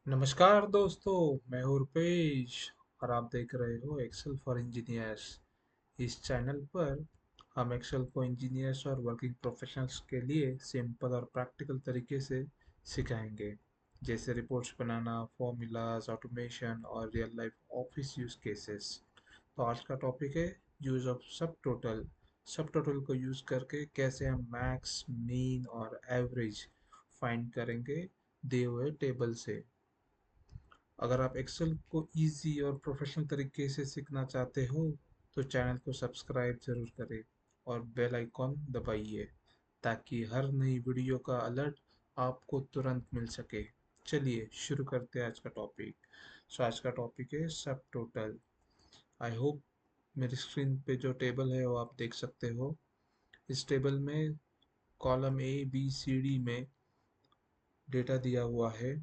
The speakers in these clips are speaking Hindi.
नमस्कार दोस्तों, मैं हूँ रुपेश और आप देख रहे हो एक्सेल फॉर इंजीनियर्स। इस चैनल पर हम एक्सेल को इंजीनियर्स और वर्किंग प्रोफेशनल्स के लिए सिंपल और प्रैक्टिकल तरीके से सिखाएंगे, जैसे रिपोर्ट्स बनाना, फॉर्मूलाज, ऑटोमेशन और real life office use cases. तो आज का टॉपिक है यूज ऑफ सब टोटल। सब टोटल को यूज करके कैसे हम मैक्स, मीन और एवरेज फाइंड करेंगे दिए हुए टेबल से। अगर आप एक्सेल को इजी और प्रोफेशनल तरीके से सीखना चाहते हो तो चैनल को सब्सक्राइब जरूर करें और बेल आइकॉन दबाइए ताकि हर नई वीडियो का अलर्ट आपको तुरंत मिल सके। चलिए शुरू करते हैं आज का टॉपिक। आज का टॉपिक है सब टोटल। आई होप मेरी स्क्रीन पे जो टेबल है वो आप देख सकते हो। इस टेबल में column A B C D में डेटा दिया हुआ है।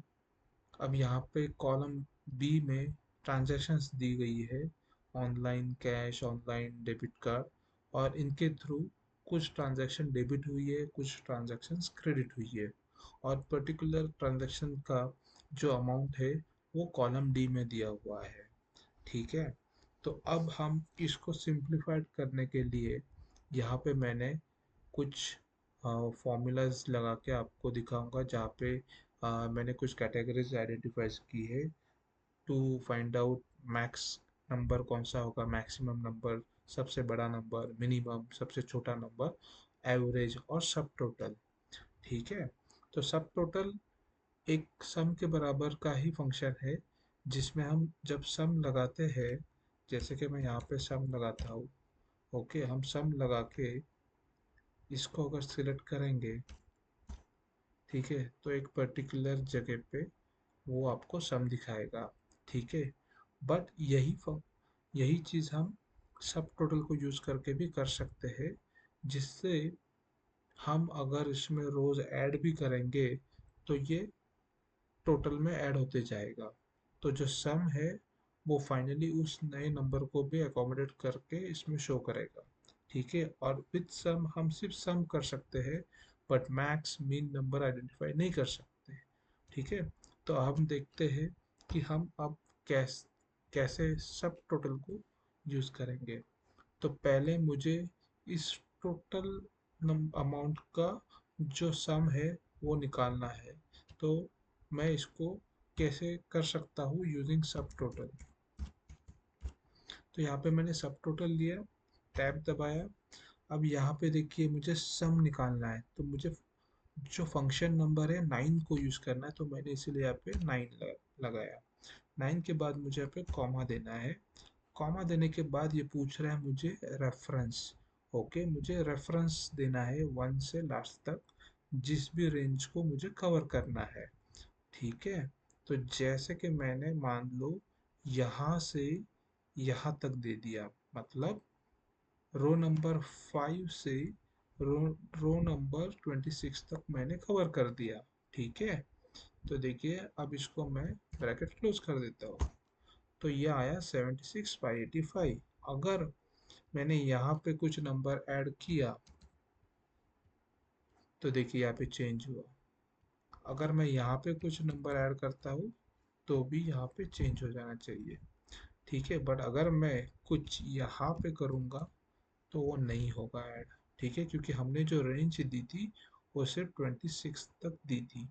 अब यहाँ पे कॉलम बी में ट्रांजैक्शंस दी गई है, online cash, online debit card, और इनके थ्रू कुछ ट्रांजैक्शन डेबिट हुई है, कुछ ट्रांजैक्शंस क्रेडिट हुई है, और पर्टिकुलर ट्रांजैक्शन का जो अमाउंट है वो कॉलम डी में दिया हुआ है। ठीक है। तो अब हम इसको सिंप्लीफाइड करने के लिए यहाँ पे मैंने कुछ फॉर्मूलाज लगा के आपको दिखाऊंगा, जहाँ पे मैंने कुछ कैटेगरीज आइडेंटिफाई की है to find out max number कौन सा होगा, मैक्सिमम नंबर, सबसे बड़ा नंबर, मिनिमम सबसे छोटा नंबर, एवरेज और सब टोटल। ठीक है। तो सब टोटल एक सम के बराबर का ही फंक्शन है, जिसमें हम जब सम लगाते हैं, जैसे कि मैं यहाँ पे सम लगाता हूँ। ओके, हम सम लगा के इसको अगर सिलेक्ट करेंगे, ठीक है, तो एक पर्टिकुलर जगह पे वो आपको सम दिखाएगा। ठीक है। बट यही चीज़ हम सब टोटल को यूज़ करके भी कर सकते हैं, जिससे हम अगर इसमें रोज ऐड भी करेंगे तो ये टोटल में ऐड होते जाएगा। तो जो सम है वो फाइनली उस नए नंबर को भी अकोमोडेट करके इसमें शो करेगा। ठीक है। और विथ सम हम सिर्फ सम कर सकते हैं, but max mean number identify नहीं कर सकते। ठीक है। तो हम देखते हैं कि हम अब कैसे सब टोटल को यूज करेंगे। तो पहले मुझे इस टोटल अमाउंट का जो सम है वो निकालना है। तो मैं इसको कैसे कर सकता हूँ यूजिंग सब टोटल। तो यहाँ पे मैंने सब टोटल लिया, टैब दबाया। अब यहाँ पे देखिए मुझे सम निकालना है, तो मुझे जो फंक्शन नंबर है 9 को यूज करना है, तो मैंने इसीलिए यहाँ पे 9 लगाया। 9 के बाद मुझे यहाँ पे कॉमा देना है। कॉमा देने के बाद ये पूछ रहा है मुझे रेफरेंस। ओके, मुझे रेफरेंस देना है 1 से लास्ट तक, जिस भी रेंज को मुझे कवर करना है। ठीक है। तो जैसे कि मैंने मान लो यहाँ से यहाँ तक दे दिया, मतलब रो नंबर 5 से रो रो नंबर 26 तक मैंने कवर कर दिया। ठीक है। तो देखिए अब इसको मैं ब्रैकेट क्लोज कर देता हूँ। तो ये आया 76/85। अगर मैंने यहाँ पे कुछ नंबर ऐड किया तो देखिए यहाँ पे चेंज हुआ। अगर मैं यहाँ पे कुछ नंबर ऐड करता हूँ तो भी यहाँ पे चेंज हो जाना चाहिए। ठीक है। बट अगर मैं कुछ यहाँ पे करूँगा तो वो नहीं होगा ऐड। ठीक है, क्योंकि हमने जो रेंज दी थी वो सिर्फ 26 तक दी थी।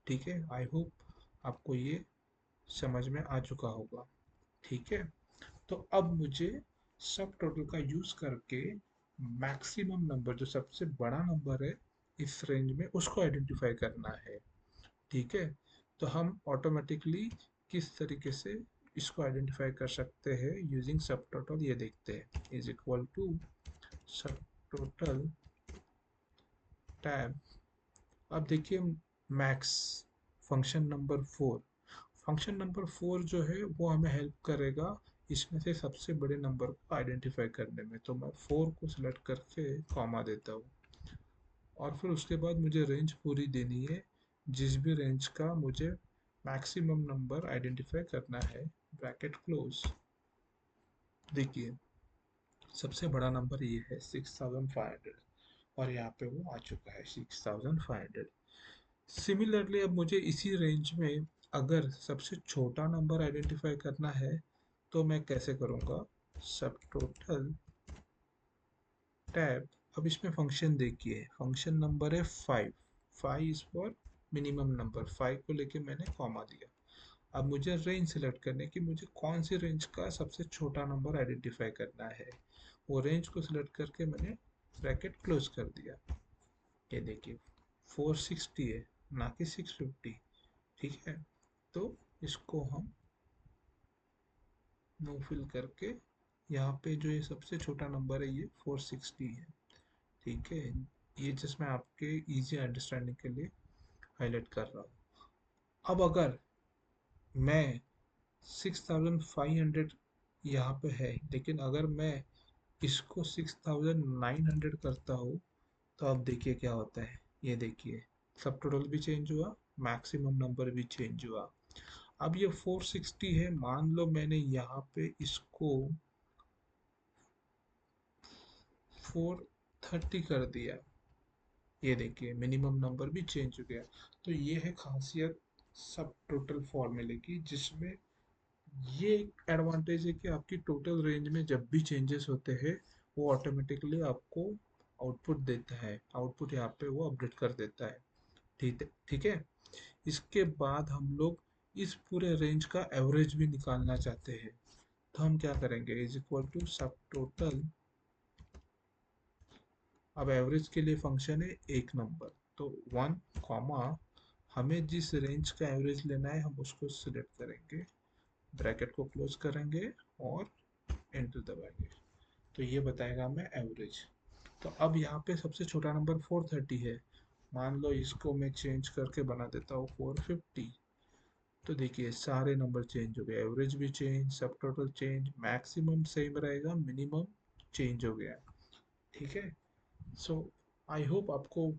ठीक है। आई होप आपको ये समझ में आ चुका होगा। ठीक है। तो अब मुझे सब टोटल का यूज करके मैक्सिमम नंबर, जो सबसे बड़ा नंबर है इस रेंज में, उसको आइडेंटिफाई करना है। ठीक है। तो हम ऑटोमेटिकली किस तरीके से इसको आइडेंटिफाई कर सकते हैं यूजिंग सब टोटल, ये देखते हैं। इज इक्वल टू सब टोटल टैब। अब देखिए max, function number 4। Function number 4 जो है वो हमें हेल्प करेगा इसमें से सबसे बड़े नंबर को आइडेंटिफाई करने में। तो मैं 4 को सिलेक्ट करके कॉमा देता हूँ, और फिर उसके बाद मुझे रेंज पूरी देनी है, जिस भी रेंज का मुझे मैक्सिमम नंबर आइडेंटिफाई करना है। Bracket close. देखिए सबसे बड़ा नंबर ये है 6500, और यहाँ पे वो आ चुका है 6500। सिमिलरली अब मुझे इसी रेंज में अगर सबसे छोटा नंबर आइडेंटिफाई करना है तो मैं कैसे करूँगा, सब टोटल टैब। अब इसमें फंक्शन देखिए, फंक्शन नंबर है 5। 5 इज फॉर मिनिमम नंबर, 5 को लेके मैंने कॉमा दिया। अब मुझे रेंज सेलेक्ट करने की, मुझे कौन सी रेंज का सबसे छोटा नंबर आइडेंटिफाई करना है, वो रेंज को सिलेक्ट करके मैंने ब्रैकेट क्लोज कर दिया। ये देखिए 460 है, ना कि 650। ठीक है, तो इसको हम नो फिल करके, यहाँ पे जो ये सबसे छोटा नंबर है ये 460 है। ठीक है, ये जस्ट मैं आपके इजी अंडरस्टैंडिंग के लिए हाईलाइट कर रहा हूँ। अब अगर मैं 6500 यहाँ पे है, लेकिन अगर मैं इसको 6900 करता हूँ, तो अब देखिए क्या होता है। ये देखिए सब टोटल भी चेंज हुआ, मैक्सिमम नंबर भी चेंज हुआ। अब ये 460 है, मान लो मैंने यहाँ पे इसको 430 कर दिया, ये देखिए मिनिमम नंबर भी चेंज हो गया। तो ये है खासियत सब टोटल फॉर्मूले की, जिसमें ये एडवांटेज है कि आपकी टोटल रेंज में जब भी चेंजेस होते हैं वो ऑटोमेटिकली आपको आउटपुट देता है, आउटपुट यहाँ पे वो अपडेट कर देता है। ठीक है, ठीक है। इसके बाद हम लोग इस पूरे रेंज का एवरेज भी निकालना चाहते हैं, तो हम क्या करेंगे, इज इक्वल टू सब टोटल। अब एवरेज के लिए फंक्शन है एक नंबर, तो 1 कॉमा, हमें जिस रेंज का एवरेज लेना है हम उसको सिलेक्ट करेंगे, ब्रैकेट को क्लोज करेंगे और एंटर दबाएंगे, तो ये बताएगा हमें एवरेज। तो अब यहाँ पे सबसे छोटा नंबर 430 है, मान लो इसको मैं चेंज करके बना देता हूँ 450। तो देखिए सारे नंबर चेंज हो गए, एवरेज भी चेंज, सब टोटल चेंज, मैक्सिमम सेम रहेगा, मिनिमम चेंज हो गया। ठीक है। सो आई होप आपको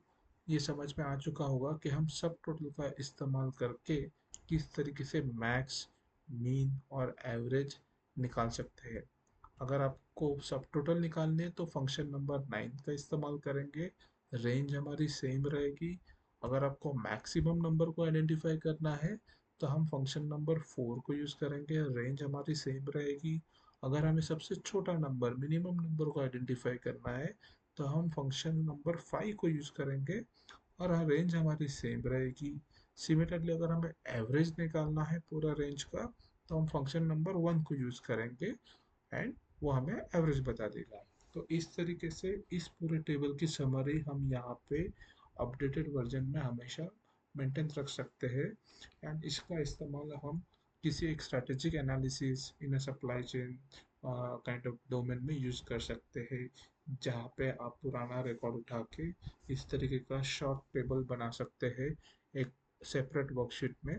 ये समझ में आ चुका होगा कि हम सब टोटल का इस्तेमाल करके किस तरीके से मैक्स, मीन और एवरेज निकाल सकते हैं। अगर आपको सब टोटल निकालने हैं तो फंक्शन नंबर 9 का इस्तेमाल करेंगे, रेंज हमारी सेम रहेगी। अगर आपको मैक्सिमम नंबर को आइडेंटिफाई करना है तो हम फंक्शन नंबर 4 को यूज़ करेंगे, रेंज हमारी सेम रहेगी। अगर हमें सबसे छोटा नंबर, मिनिमम नंबर को आइडेंटिफाई करना है तो हम फंक्शन नंबर 5 को यूज़ करेंगे और रेंज हमारी सेम रहेगी। सिमिलरली अगर हमें एवरेज निकालना है पूरा रेंज का, तो हम फंक्शन नंबर 1 को यूज़ करेंगे एंड वो हमें एवरेज बता देगा। तो इस तरीके से इस पूरे टेबल की समरी हम यहाँ पे अपडेटेड वर्जन में हमेशा मेंटेन रख सकते हैं, एंड इसका इस्तेमाल हम किसी एक strategic analysis in a supply chain kind of domain में यूज़ कर सकते हैं, जहाँ पे आप पुराना रिकॉर्ड उठा के इस तरीके का शॉर्ट टेबल बना सकते हैं एक सेपरेट वर्कशीट में,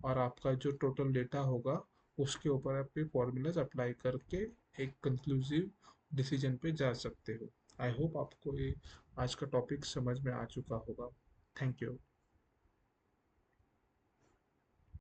और आपका जो टोटल डेटा होगा उसके ऊपर आप ये फॉर्मूलाज अप्लाई करके एक कंक्लूसिव डिसीजन पे जा सकते हो। आई होप आपको ये आज का टॉपिक समझ में आ चुका होगा। Thank you.